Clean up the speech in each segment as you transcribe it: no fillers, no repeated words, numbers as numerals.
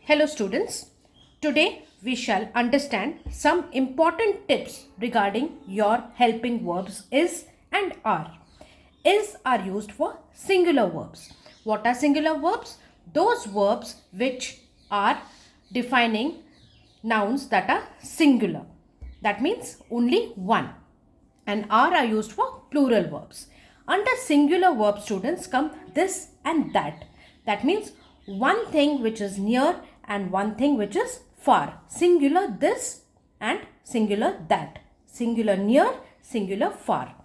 Hello students, today we shall understand some important tips regarding your helping verbs is and are. Is are used for singular verbs. What are singular verbs? Those verbs which are defining nouns that are singular. That means only one. And are used for plural verbs. Under singular verb students come this and that. That means one thing which is near and one thing which is far. Singular this and singular that. Singular near, singular far.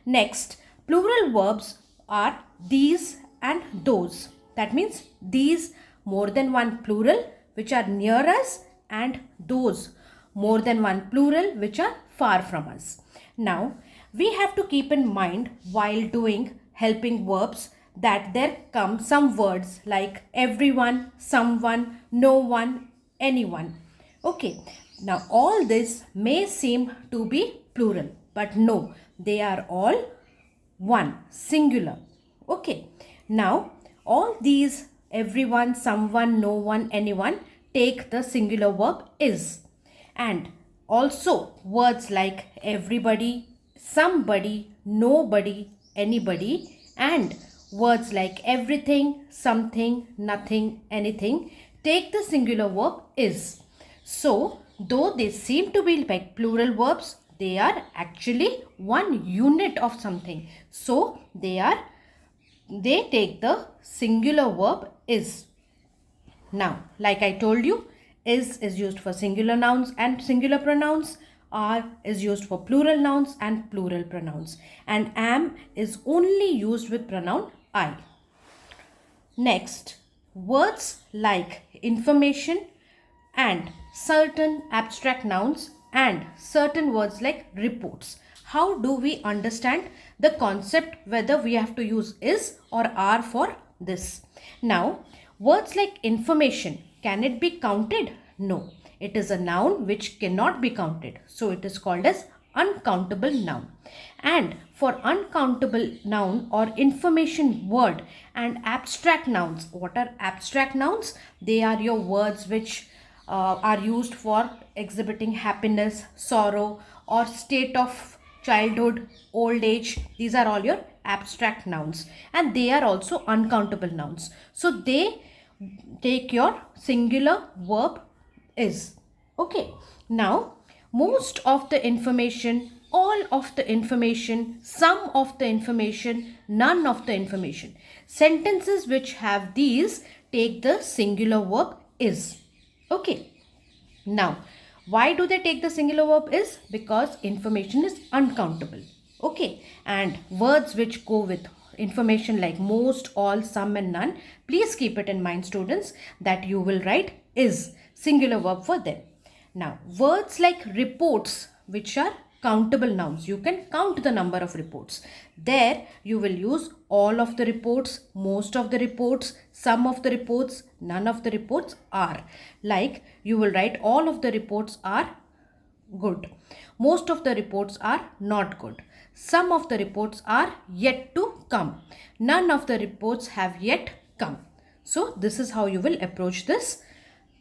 Next, plural verbs are these and those. That means these more than one plural which are near us and those more than one plural which are far from us. Now, we have to keep in mind while doing helping verbs that there come some words like everyone, someone, no one, anyone. Okay, now all this may seem to be plural, but no, they are all one, singular. Okay, now all these everyone, someone, no one, anyone take the singular verb is. And also words like everybody, somebody, nobody, anybody, and words like everything, something, nothing, anything take the singular verb is. So, though they seem to be like plural verbs, they are actually one unit of something. So, they take the singular verb is. Now, like I told you, is used for singular nouns and singular pronouns. Are is used for plural nouns and plural pronouns. And am is only used with pronoun I. Next, words like information and certain abstract nouns and certain words like reports. How do we understand the concept whether we have to use is or are for this? Now, words like information, can it be counted? No. It is a noun which cannot be counted. So, it is called as uncountable noun. And for uncountable noun or information word and abstract nouns, what are abstract nouns? They are your words which are used for exhibiting happiness, sorrow, or state of childhood, old age. These are all your abstract nouns, and they are also uncountable nouns. So they take your singular verb is. Okay, now most of the information, all of the information, some of the information, none of the information. Sentences which have these take the singular verb is. Okay, now why do they take the singular verb is? Because information is uncountable. Okay, and words which go with information like most, all, some and none, please keep it in mind students that you will write is singular verb for them. Now words like reports which are countable nouns, you can count the number of reports. There you will use all of the reports, most of the reports, some of the reports, none of the reports are. Like you will write all of the reports are good. Most of the reports are not good. Some of the reports are yet to come. None of the reports have yet come. So this is how you will approach this.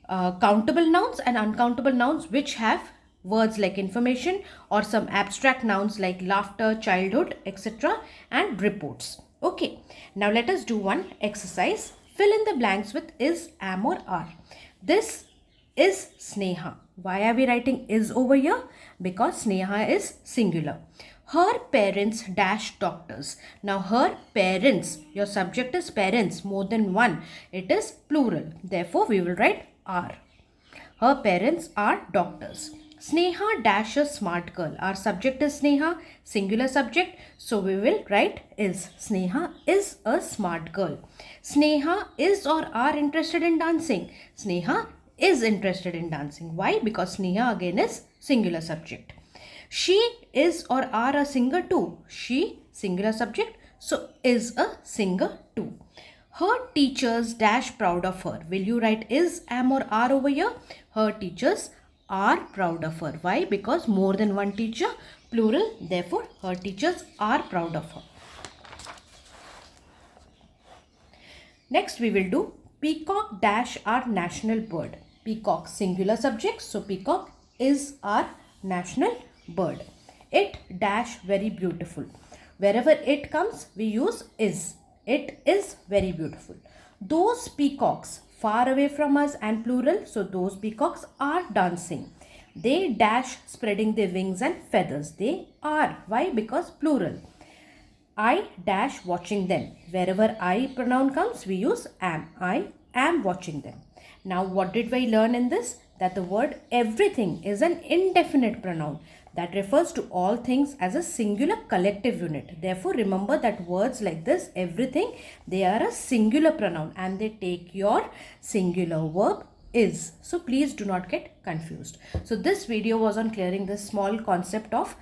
Countable nouns and uncountable nouns which have words like information or some abstract nouns like laughter, childhood, etc. and reports. Okay, now let us do one exercise. Fill in the blanks with is, am or are. This is Sneha. Why are we writing is over here? Because Sneha is singular. Her parents dash doctors. Now her parents, your subject is parents, more than one. It is plural. Therefore we will write are. Her parents are doctors. Sneha dash a smart girl. Our subject is Sneha, singular subject. So we will write is. Sneha is a smart girl. Sneha is or are interested in dancing. Sneha is interested in dancing. Why? Because Sneha again is singular subject. She is or are a singer too. She, singular subject. So is a singer too. Her teachers dash proud of her. Will you write is, am or are over here? Her teachers are proud of her. Why? Because more than one teacher, plural. Therefore, her teachers are proud of her. Next, we will do peacock dash our national bird. Peacock singular subject, so peacock is our national bird. It dash very beautiful. Wherever it comes, we use is. It is very beautiful. Those peacocks far away from us, and plural, so those peacocks are dancing. They dash spreading their wings and feathers. They are. Why? Because plural. I dash watching them. Wherever I pronoun comes, we use am. I am watching them. Now, what did we learn in this? That the word everything is an indefinite pronoun that refers to all things as a singular collective unit. Therefore, remember that words like this, everything, they are a singular pronoun and they take your singular verb is. So, please do not get confused. So, this video was on clearing this small concept of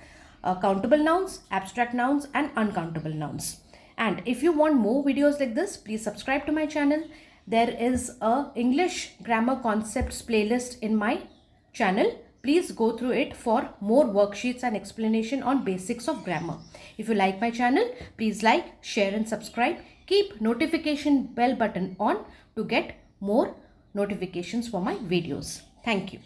countable nouns, abstract nouns and uncountable nouns. And if you want more videos like this, please subscribe to my channel. There is a English grammar concepts playlist in my channel. Please go through it for more worksheets and explanation on basics of grammar. If you like my channel, please like, share and subscribe. Keep notification bell button on to get more notifications for my videos. Thank you.